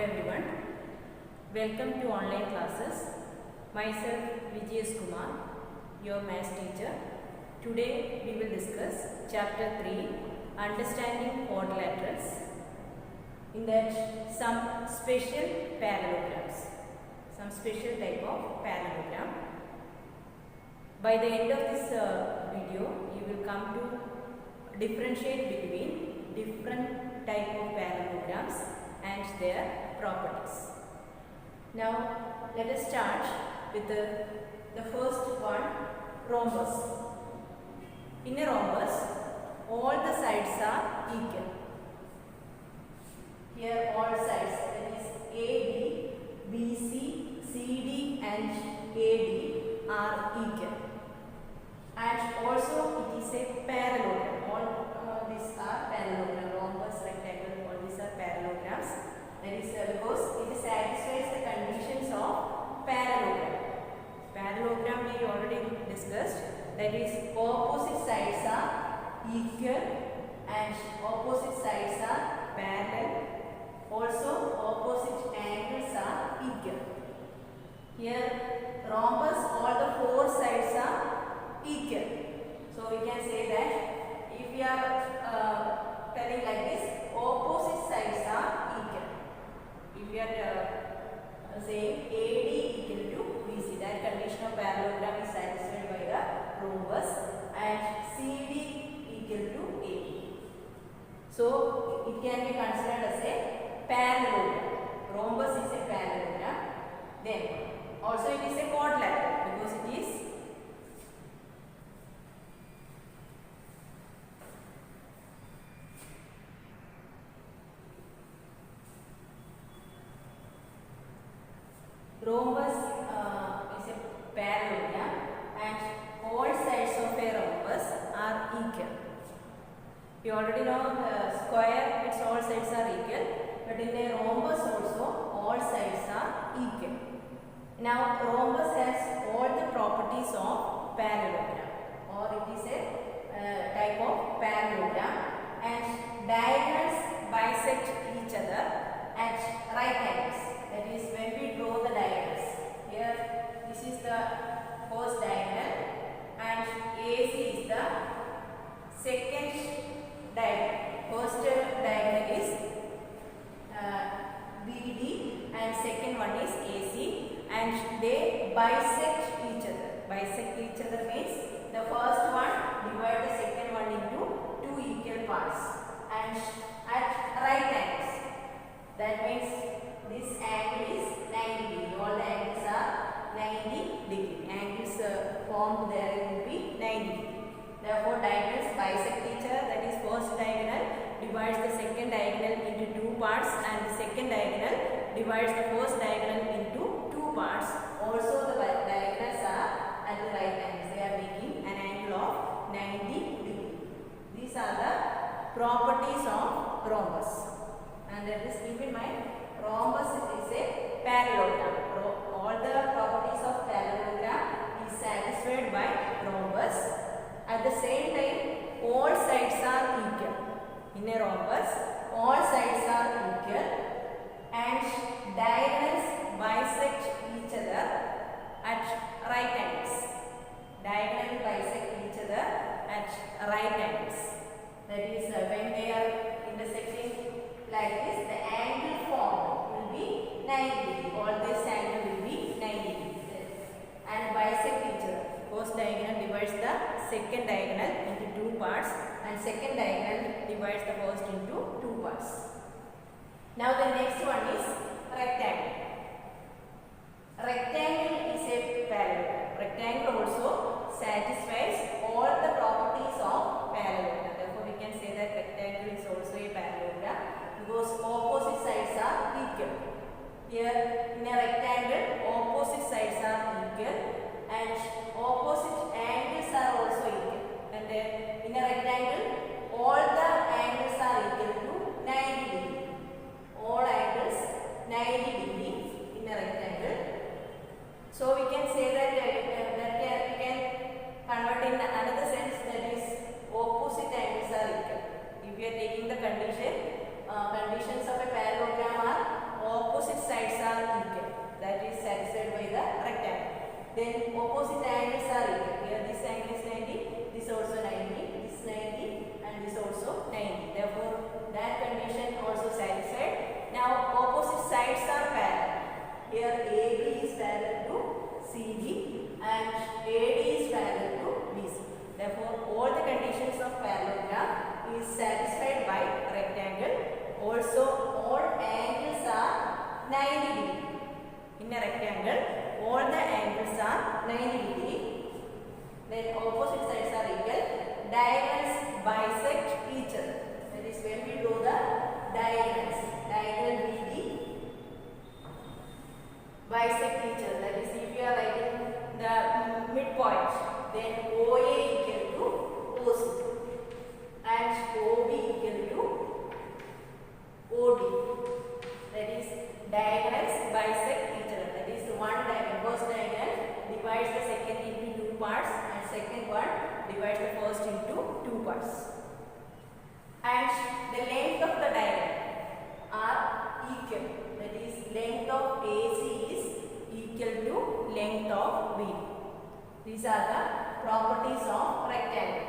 everyone. Welcome to online classes. Myself Vijay Kumar, your maths teacher. Today we will discuss chapter 3, Understanding Quadrilaterals. In that some special parallelograms, some special type of parallelogram. By the end of this video, you will come to differentiate between different type of parallelograms and their properties. Now let us start with the first one, rhombus. In a rhombus, all the sides are equal. Here all sides, that is AB, BC, CD and AD are equal. And also it is a parallelogram. All these are parallelogram. Rhombus, rectangle, all these are parallelograms. That is because it satisfies the conditions of parallelogram. Parallelogram we already discussed. That is opposite sides are equal and opposite sides are parallel. Also opposite angles are equal. Here rhombus, all the four sides are equal. So we can say that if we are telling like this, opposite sides are equal. If we are saying AD equal to BC, that condition of parallelogram is satisfied by the rhombus, and CD equal to AD. So it can be considered as a parallelogram. Rhombus is a parallelogram. Then also it is a quadrilateral because it is rhombus is a parallelogram and all sides of a rhombus are equal. We already know the square, its all sides are equal, but in a rhombus also all sides are equal. Now rhombus has all the properties of parallelogram, or it is a type of parallelogram, and diagonals bisect each other at right angles. That is when we draw the diagonals. Here this is the first diagonal and AC is the second diagonal. First diagonal is BD and second one is AC, and they bisect each other. Bisect each other means the first one divide the second one into two equal parts and at right angles. That means this angle is 90 degree. All the angles are 90 degree. Angles formed there will be 90 degree. Therefore, diagonals bisect each other. That is, first diagonal divides the second diagonal into two parts, and the second diagonal divides the first diagonal into two parts. Also, the diagonals are at the right angles. They are making an angle of 90 degree. These are the properties of rhombus. And let us keep in mind, rhombus is a parallelogram. All the properties of parallelogram is satisfied by rhombus. At the same time, all sides are equal. In a rhombus, all sides are equal and diagonals bisect each other at right angles. Diagonals bisect each other at right angles. That is, when they are intersecting like this, the angle formed will be 90 degree. All this angle will be 90 degree and bisect each other. First diagonal divides the second diagonal into two parts, and second diagonal divides the first into two parts. Now the next one is rectangle. Rectangle is a parallelogram. Rectangle also satisfies all the properties of parallelogram. Therefore, we can say that rectangle is also a parallelogram because opposite sides are equal. Here in a rectangle, opposite sides are equal and opposite angles are also equal. And in a rectangle, all the angles are equal to 90 degree. All angles 90 degree in a rectangle. So we can say that we can convert in another sense, that is opposite angles are equal. If we are taking the conditions of a parallelogram are opposite satisfied by rectangle. Also, all angles are 90 degree. In a rectangle, all the angles are 90 degree. Then opposite sides are equal. Diagonals bisect each other. That is when we draw the diagonals. Diagonal BD bisect each other. That is if you are writing the midpoint, then OA equal to OC and OB equal to OD. That is diagonals bisect each other. That is one diagonal, first diagonal divides the second into two parts and second one divides the first into two parts. And the length of the diagonal are equal. That is length of AC is equal to length of BD. These are the properties of rectangle.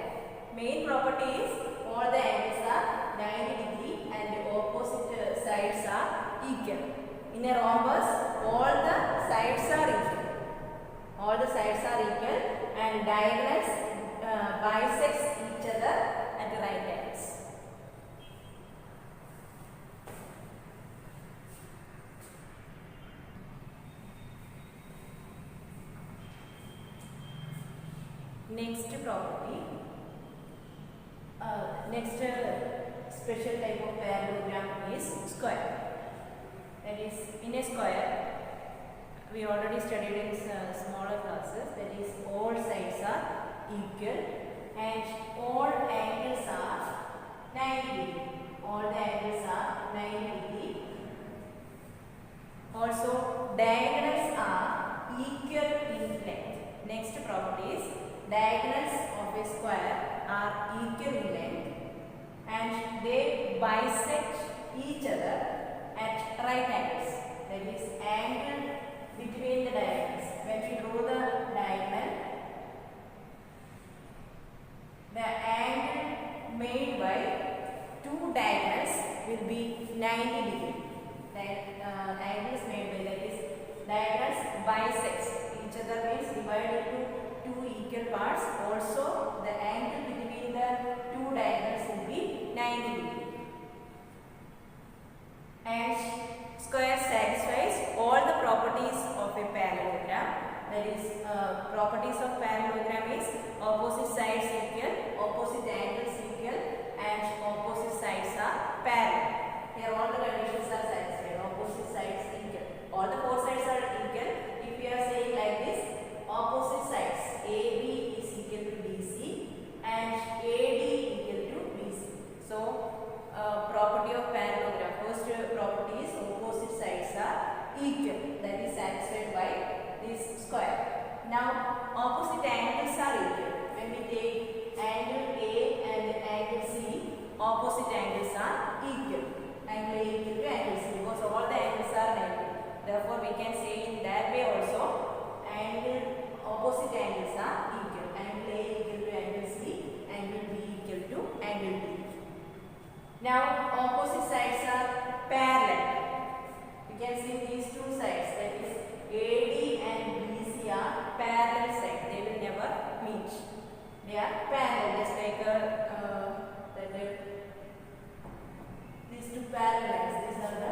Main property is all the angles are 90 degree and the opposite sides are equal. In a rhombus, all the sides are equal. All the sides are equal and diagonals bisects each other at the right angles. Next property, next special type of parallelogram is square. That is, in a square, we already studied in smaller classes. That is, all sides are equal and all angles are 90 degree. All the angles are 90 degree. Also, diagonals are equal in length. Next property is diagonals of a square are equal in length and they bisect each other at right angles. That is, angle between the diagonals. When we draw the diagonal, the angle made by two diagonals will be 90 degree. Angles made by, that is, diagonals bisects each other means divide into two equal parts. Also, the angle between the two diagonals will be 90 degree. And square satisfies all the properties of a parallelogram. That is, properties of parallelogram is opposite sides equal, opposite angles equal, and opposite sides are parallel. Here all the conditions are satisfied. Opposite sides equal. All the four sides are equal. If we are saying like this, opposite sides AB is equal to DC and AD equal to BC. So, property of parallelogram. First property is opposite sides are equal. That is satisfied by this square. Now, opposite angles are equal. When we take angle A and angle C, opposite angles are equal. Angle A equal to angle C because all the angles are 90. Therefore, we can say in that way also, opposite angles are equal. Angle A equal to angle C, angle B equal to angle D. Now, opposite sides are parallel. You can see these two sides, that is AD and BC are parallel sides. They will never meet. They are parallel, just like these two parallel lines. These are the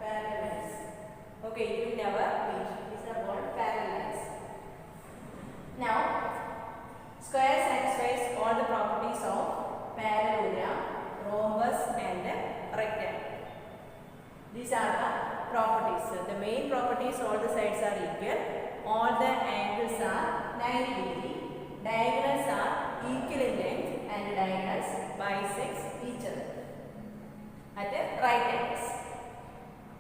parallel lines. Okay, it will never meet. These are called parallel lines. Now, square satisfies all the properties of parallelogram, rhombus and rectangle. These are the properties. The main properties, all the sides are equal, all the angles are 90 degree, diagonals are equal in length and diagonals bisect each other at the right angles.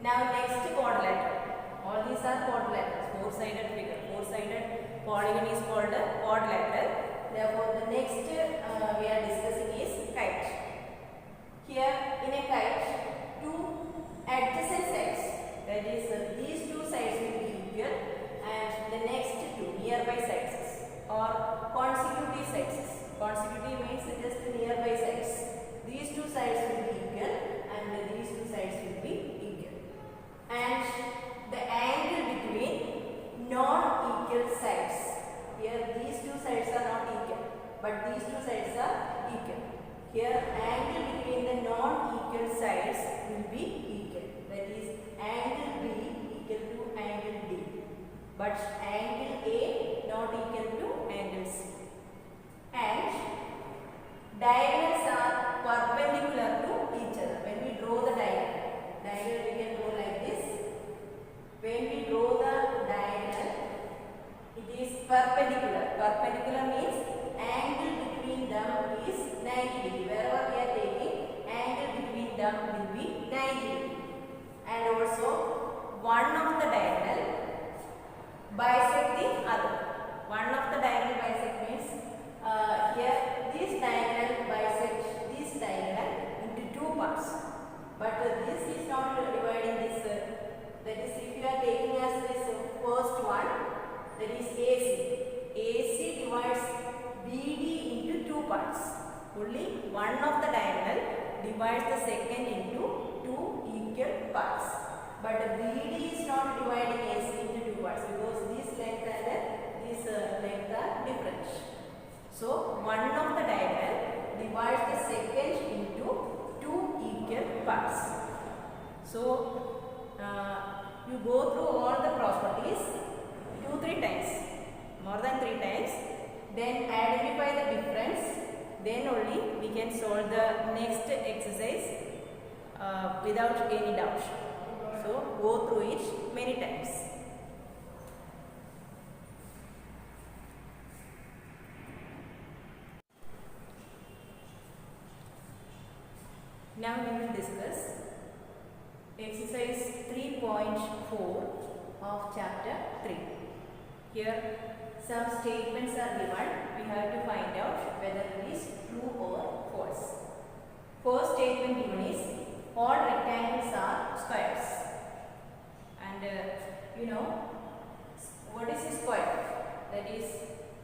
Now next, quadrilateral. All these are quadrilaterals, four-sided figure. Four-sided polygon is called quadrilateral. Therefore, the next we are discussing is kite. Here in a kite, two adjacent sides, that is these two sides will be equal and the next two nearby sides or consecutive sides. Consecutive means just nearby sides. These two sides will be equal and these two sides will be equal. And the angle between non-equal sides. Here these two sides are not equal, but these two sides are equal. Here angle between theta will be 90 degree. And also one of the diagonal bisect the other. One of the diagonal bisect means here this diagonal bisects this diagonal into two parts. But this is not dividing this. That is, if you are taking as this first one, that is AC. AC divides BD into two parts. Only one of the diagonal divides the second into two equal parts. But BD is not dividing AC into two parts because this length and this length are different. So one of the diagonal divides the second into two equal parts. So you go through all the properties 2-3 times, more than 3 times, then identify the difference, then only we can solve the next exercise without any doubt. So go through it many times. Now we will discuss exercise 3.4 of chapter 3. Here some statements are given. We have to find out whether it is true or false. First statement given is all rectangles are squares. And you know what is a square? That is,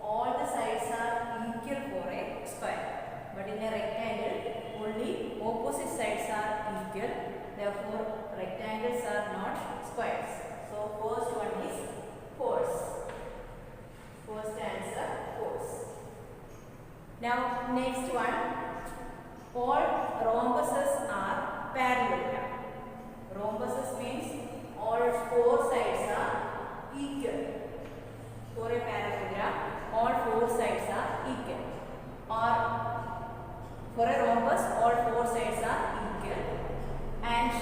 all the sides are equal for a square. But in a rectangle, only opposite sides are equal. Therefore, rectangles are not squares. So, first one is false. First answer, false. Now, next one. All rhombuses are parallelogram. Rhombuses means all four sides are equal. For a parallelogram, all four sides are equal. Or for a rhombus, all four sides are equal. And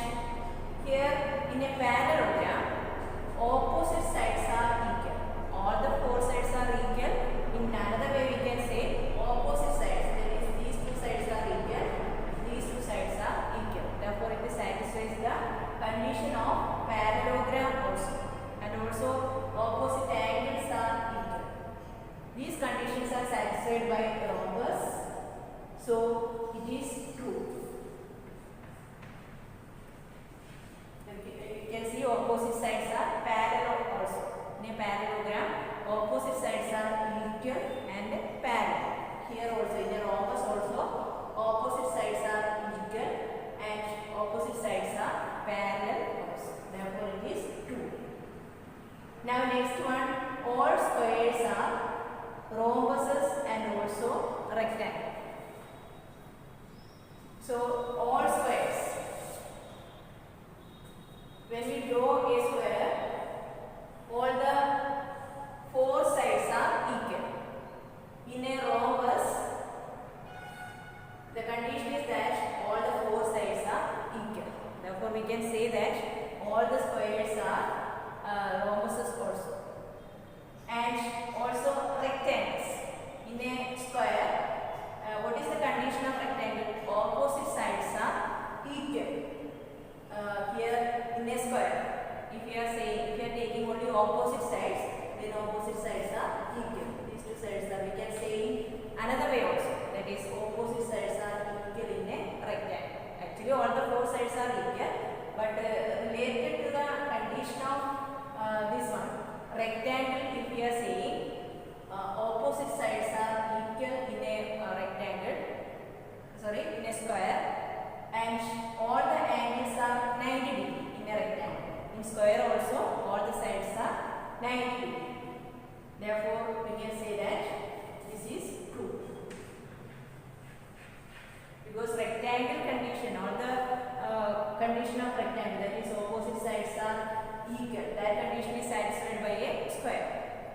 here in a parallelogram, opposite sides are equal. All the four sides are equal. In another way, we can say opposite sides. That is, these two sides are equal. These two sides are equal. Therefore, it satisfies the condition of parallelogram also. And also, opposite angles are equal. These conditions are satisfied by rhombus. So, it is true. You can see opposite sides are parallel also. In a parallelogram, opposite sides are equal and parallel. Here also, in a rhombus also, opposite sides are equal and opposite sides are parallel also. Therefore, it is true. Now, next one, all squares are rhombuses and also rectangles. So, all squares. When we draw a square, all the four sides are equal. In a rhombus, the condition is that all the four sides are equal. Therefore, we can say that all the squares are rhombuses also. And also rectangles. In a square, what is the condition of rectangle? Opposite sides are equal. Here in a square, if you are taking only opposite sides, then opposite sides are equal. These two sides are, we can say another way also. That is, opposite sides are equal in a rectangle. Actually, all the four sides are equal, but related to the condition of this one, rectangle, if we are saying opposite sides are equal in a in a square, and all the angles are 90 degree in a rectangle. In square also, all the sides are 90 degree. Therefore, we can say that this is true. Because rectangle condition, or the condition of rectangle, that is opposite sides are equal, that condition is satisfied by a square.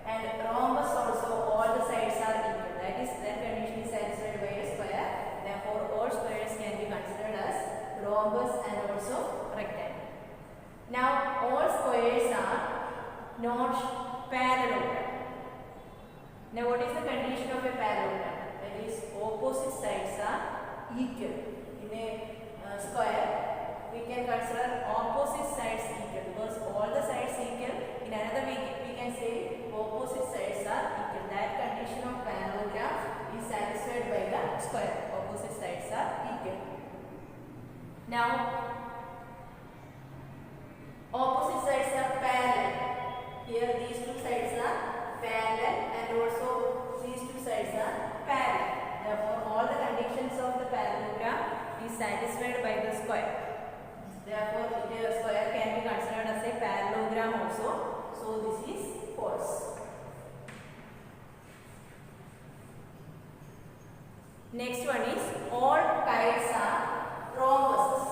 And rhombus also, all the sides are equal, that condition is satisfied by a square. Therefore, all squares can be considered as rhombus and also rectangle. Now, all squares are not parallelogram. Now, what is the condition of a parallelogram? That is, opposite sides are equal. In a square, Now opposite sides are parallel. Here these two sides are parallel and also these two sides are parallel. Therefore all the conditions of the parallelogram is satisfied by the square. Therefore the square can be considered as a parallelogram also. So this is false. Next one is all kites are rhombuses.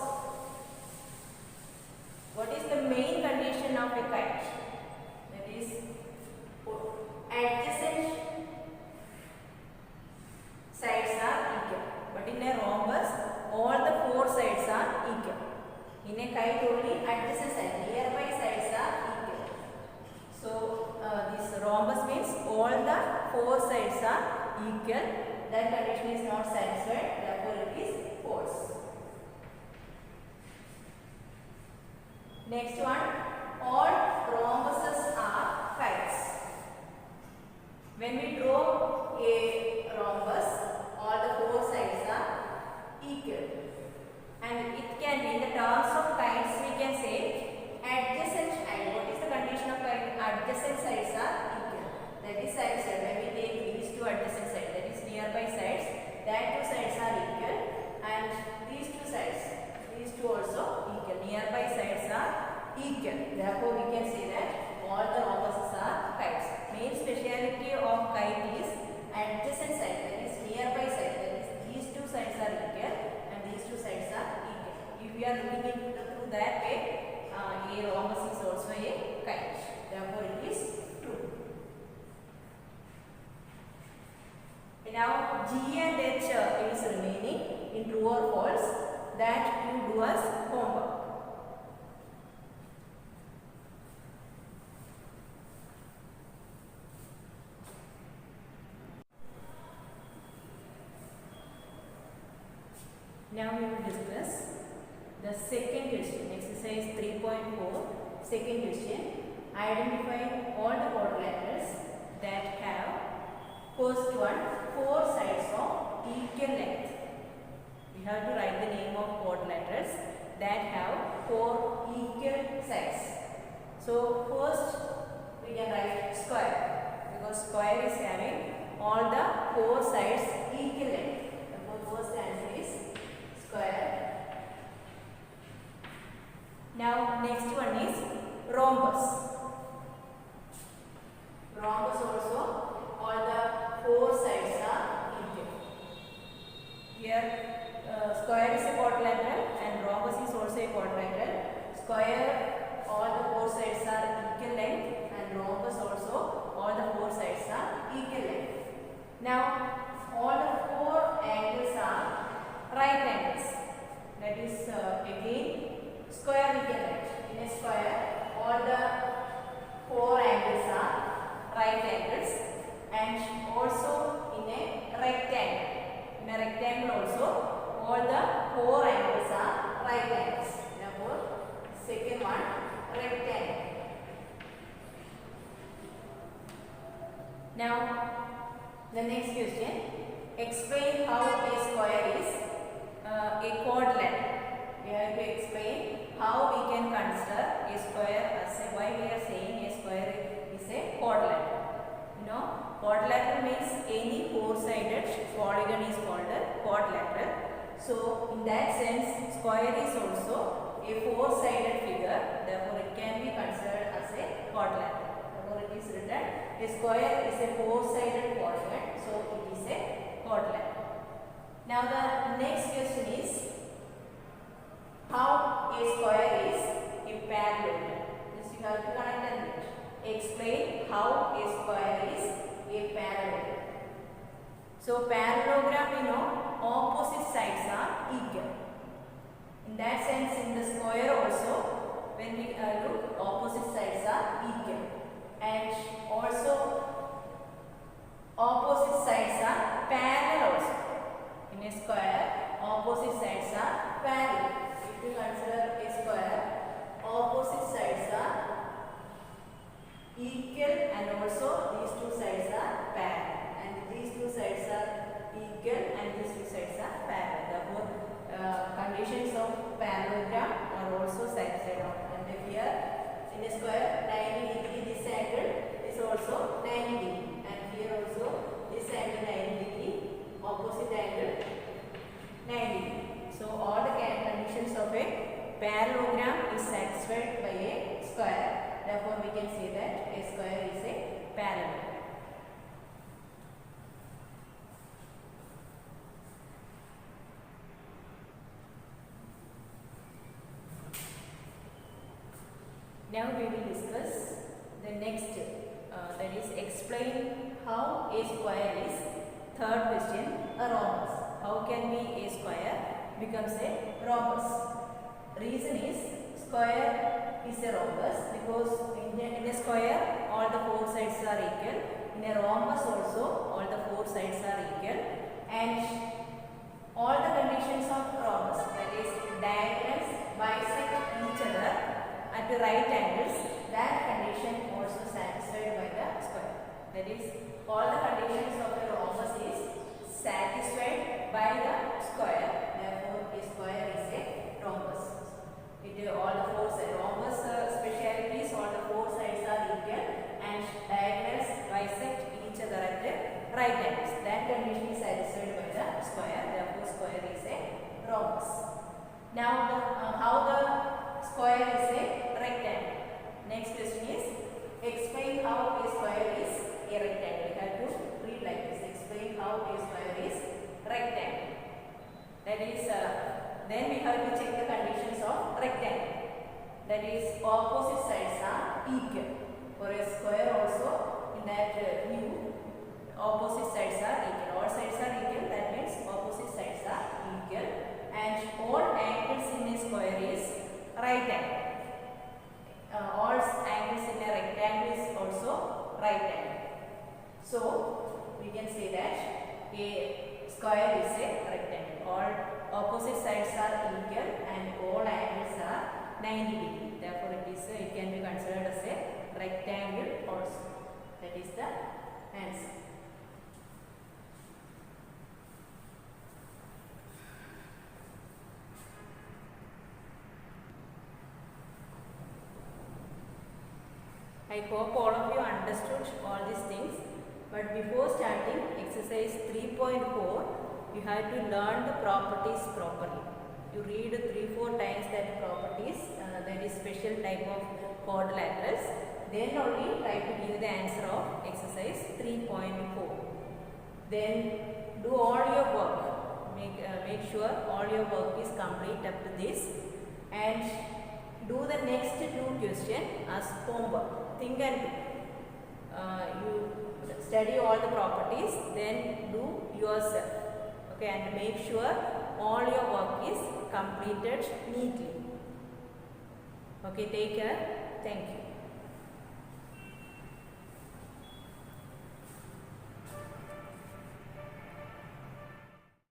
What is the main condition of a kite? That is adjacent sides are equal. But in a rhombus, all the four sides are equal. In a kite only adjacent sides, nearby sides are equal. So this rhombus means all the four sides are equal. That condition is not satisfied, therefore it is false. Next one, all rhombuses are kites. When we draw a rhombus, all the four sides are equal. And it can be, in the terms of kites, we can say adjacent side. What is the condition of kite? Adjacent sides are equal. That is satisfied when we take these two adjacent sides, that is nearby sides, that two sides are equal, and these two sides, these two also equal. Nearby sides are equal. Therefore, we can say that all the rhombuses are kites. Main speciality of kite is adjacent side, that is nearby side, that is these two sides are equal and these two sides are equal. If we are looking through that way, a rhombus is also a kite. Therefore, it is true. Now G and H is remaining in true or false. That you do as homework. Now we will discuss the second question, exercise 3.4. Second question, identify all the quadrilaterals that have first one, four sides of equal length. We have to write the name of quadrilaterals that have four equal sides. So first we can write square, because square is having all the four sides equal length. Therefore first answer is square. Now next one is rhombus. Rhombus also all the four sides are equal. Here square is a quadrilateral and rhombus is also a quadrilateral. Square, all the four sides are equal length, and rhombus also all the four sides are equal length. Now all the four angles are right angles. That is again square we can write. In a square all the four angles are right angles, and also in a rectangle. In a rectangle also all the four angles are right angles. Therefore second one, rectangle. Now the next question, explain how a square is a quadrilateral. We have to explain how we can consider a square as a, why we are saying a square is a quadrilateral. You know, quadrilateral means any four-sided polygon is called a quadrilateral. So in that sense, square is also a four-sided figure. Therefore, it can be considered as a quadrilateral. Therefore, it is written a square is a four-sided polygon. So it is a quadrilateral. Now the next question is how a square is a parallelogram. This you have to connect and read. Explain how a square is a parallelogram. So parallelogram, you know, opposite sides are equal. In that sense, in the square also, when we look, opposite sides are equal, and also opposite sides are parallel also. In a square, opposite sides are parallel. If you consider a square, opposite sides are equal, and also these two sides are parallel, and these two sides are equal and these two sides are parallel. Therefore, conditions of parallelogram are also satisfied. And here in a square 90 degree, this angle is also 90 degree, and here also this angle 90 degree, opposite angle 90 degree. So all the conditions of a parallelogram is satisfied by a square. Therefore we can say that a square is a parallelogram. Now we will discuss the next, that is explain how a square is, third question, a rhombus. How can be a square becomes a rhombus? Reason is square is a rhombus because in a square all the four sides are equal. In a rhombus also all the four sides are equal, and all the conditions of rhombus, that is diagonals bisect each other at the right angles, that condition also satisfied by the square. That is, all the conditions of a rhombus is satisfied by the square. Therefore, a square is a rhombus. All the four sides, rhombus speciality is all the four sides are equal and diagonals bisect each other at the right angles. That condition is satisfied by the square. Therefore, square is a rhombus. Now, how the square is a rectangle. Next question is explain how a square is a rectangle. We have to read like this. Explain how a square is rectangle. That is, then we have to check the conditions of rectangle. That is, opposite sides are equal. For a square also, in that view, opposite sides are equal. All sides are equal. That means opposite sides are equal. And all angles in a square is right angle. All angles in a rectangle is also right angle. So we can say that a square is a rectangle. All opposite sides are equal and all angles are 90 degree. Therefore, it can be considered as a rectangle also. That is the answer. I hope all of you understood all these things, but before starting exercise 3.4, you have to learn the properties properly. You read 3-4 times that properties, that is special type of quadrilaterals, then only try to give the answer of exercise 3.4. Then do all your work, make sure all your work is complete up to this, and do the next 2 questions as homework. Think and do. You study all the properties, then do yourself. Okay, and make sure all your work is completed neatly. Okay, take care. Thank you.